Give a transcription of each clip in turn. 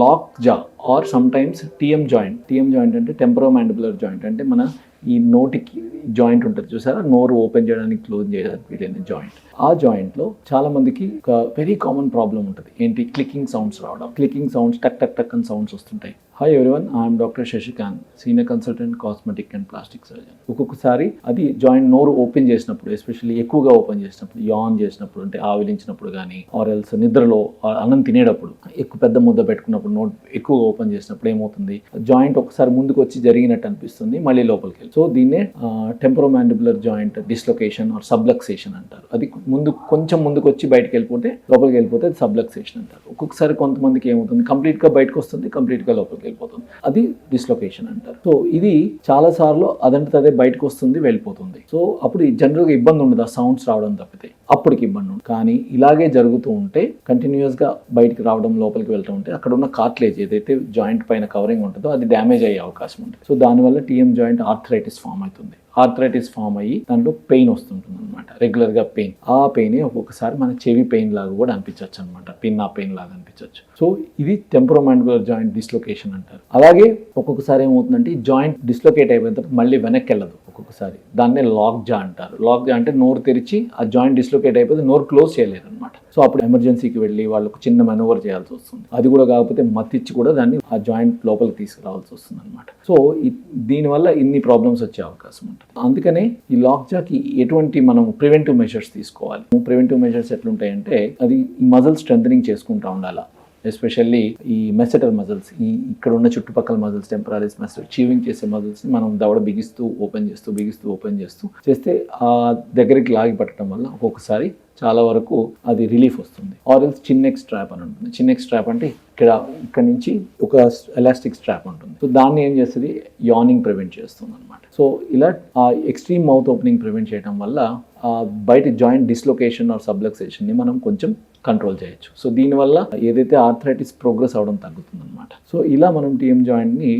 Lock jaw or sometimes TM joint అంటే temporomandibular joint అంటే మన ఈ నోటికి జాయింట్ ఉంటుంది చూసారా, నోరు ఓపెన్ చేయడానికి క్లోజ్ చేయడానికి వీలైన జాయింట్. ఆ జాయింట్లో చాలా మందికి ఒక వెరీ కామన్ ప్రాబ్లం ఉంటుంది. ఏంటి? క్లికింగ్ సౌండ్స్ రావడం. క్లికింగ్ సౌండ్స్, టక్ టక్ టక్ అని సౌండ్స్ వస్తుంటాయి. Hi everyone, I'm doctor Shashikant, senior consultant cosmetic and plastic surgeon. ఒక్కొక్కసారి అది జాయింట్ నోరు ఓపెన్ చేసినప్పుడు, ఎస్పెషల్లీ ఎక్కువగా ఓపెన్ చేసినప్పుడు, యాన్ చేసినప్పుడు అంటే ఆవిలించినప్పుడు కానీ, ఆర్ ఎల్స్ నిద్రలో అన్నం తినేటప్పుడు ఎక్కువ పెద్ద ముద్ద పెట్టుకున్నప్పుడు, నోట్ ఎక్కువగా ఓపెన్ చేసినప్పుడు ఏమవుతుంది, జాయింట్ ఒకసారి ముందుకు వచ్చి జరిగినట్టు అనిపిస్తుంది, మళ్ళీ లోపలికి వెళ్ళి. సో దీన్నే టెంపరోమాండిబులర్ జాయింట్ డిస్లొకేషన్ ఆర్ సబ్లక్సేషన్ అంటారు. అది కొంచెం ముందుకు వచ్చి బయటకు వెళ్ళిపోతే, లోపలికి వెళ్ళిపోతే అది సబ్లక్సేషన్ అంటారు. ఒక్కొక్కసారి కొంతమందికి ఏమవుతుంది, కంప్లీట్గా బయటకు వస్తుంది, కంప్లీట్గా లోపలికి వెళ్ళిపోతుంది, అది డిస్లొకేషన్ అంటారు. సో ఇది చాలా సార్లు అదంటే బయటకు వస్తుంది, వెళ్ళిపోతుంది. సో అప్పుడు జనరల్గా ఇబ్బంది ఉండదు, ఆ సౌండ్స్ రావడం తప్పితే అప్పటికి ఇబ్బంది ఉండదు. కానీ ఇలాగే జరుగుతూ ఉంటే, కంటిన్యూస్గా బయటికి రావడం, లోపలికి వెళ్తూ ఉంటే, అక్కడ ఉన్న కార్టిలేజ్ ఏదైతే జాయింట్ పైన కవరింగ్ ఉంటుందో అది డ్యామేజ్ అయ్యే అవకాశం ఉంటుంది. సో దానివల్ల టీఎం జాయింట్ ఆర్థరైటిస్ ఫామ్ అవుతుంది. ఆర్థరైటిస్ ఫామ్ అయ్యి దాంట్లో పెయిన్ వస్తుంటుంది అనమాట, రెగ్యులర్గా పెయిన్. ఆ పెయిన్ ఒక్కొక్కసారి మన చెవి పెయిన్ లాగా కూడా అనిపించవచ్చు అనమాట, పిన్నా పెయిన్ లాగా అనిపించవచ్చు. సో ఇది టెంపరోమాండిబులర్ జాయింట్ డిస్లొకేషన్ అంటారు. అలాగే ఒక్కొక్కసారి ఏమవుతుందంటే జాయింట్ డిస్లొకేట్ అయిపోయిన తర్వాత మళ్ళీ వెనక్కి వెళ్ళదు ఒక్కొక్కసారి. దాన్నే లాక్ జా అంటారు. లాక్ జా అంటే నోరు తెరిచి ఆ జాయింట్ డిస్లొకేట్ అయిపోతే నోరు క్లోజ్ చేయలేరు అనమాట. సో అప్పుడు ఎమర్జెన్సీకి వెళ్ళి వాళ్ళకు చిన్న మెనూవర్ చేయాల్సి వస్తుంది. అది కూడా కాకపోతే మత్తిచ్చి కూడా దాన్ని ఆ జాయింట్ లోపలికి తీసుకురావాల్సి వస్తుంది అనమాట. సో దీనివల్ల ఇన్ని ప్రాబ్లమ్స్ వచ్చే అవకాశం ఉంటుంది. అందుకనే ఈ లాక్ జాకి ఎటువంటి మనం ప్రివెంటివ్ మెజర్స్ తీసుకోవాలి. ప్రివెంటివ్ మెజర్స్ ఎట్లుంటాయంటే, అది మజిల్ స్ట్రెంథనింగ్ చేసుకుంటూ ఉండాలి. ఎస్పెషల్లీ ఈ మెసెటర్ మజిల్స్, ఈ ఇక్కడ ఉన్న చుట్టుపక్కల మజిల్స్, టెంపరాలిస్ మజిల్స్, చీవింగ్ చేసే మజిల్స్ని మనం దవడ బిగిస్తూ ఓపెన్ చేస్తే ఆ దగ్గరికి లాగి పట్టడం వల్ల ఒక్కొక్కసారి చాలా వరకు అది రిలీఫ్ వస్తుంది. ఆర్ ఎల్స్ చిన్నెక్ స్ట్రాప్ అని ఉంటుంది. చిన్నెక్ స్ట్రాప్ అంటే ఇక్కడ నుంచి ఒక ఎలాస్టిక్ స్ట్రాప్ ఉంటుంది. సో దాన్ని ఏం చేస్తుంది, యానింగ్ ప్రివెంట్ చేస్తుంది అనమాట. సో ఇలా ఆ ఎక్స్ట్రీమ్ మౌత్ ఓపెనింగ్ ప్రివెంట్ చేయడం వల్ల బయట జాయింట్ డిస్లొకేషన్ ఆర్ సబ్లక్సేషన్ని మనం కొంచెం కంట్రోల్ చేయొచ్చు. సో దీనివల్ల ఏదైతే ఆర్థరైటిస్ ప్రోగ్రెస్ అవడం తగ్గుతుంది అనమాట. సో ఇలా మనం టీఎం జాయింట్ని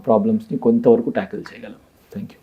ప్రాబ్లమ్స్ని కొంతవరకు ట్యాకిల్ చేయగలం. Thank you.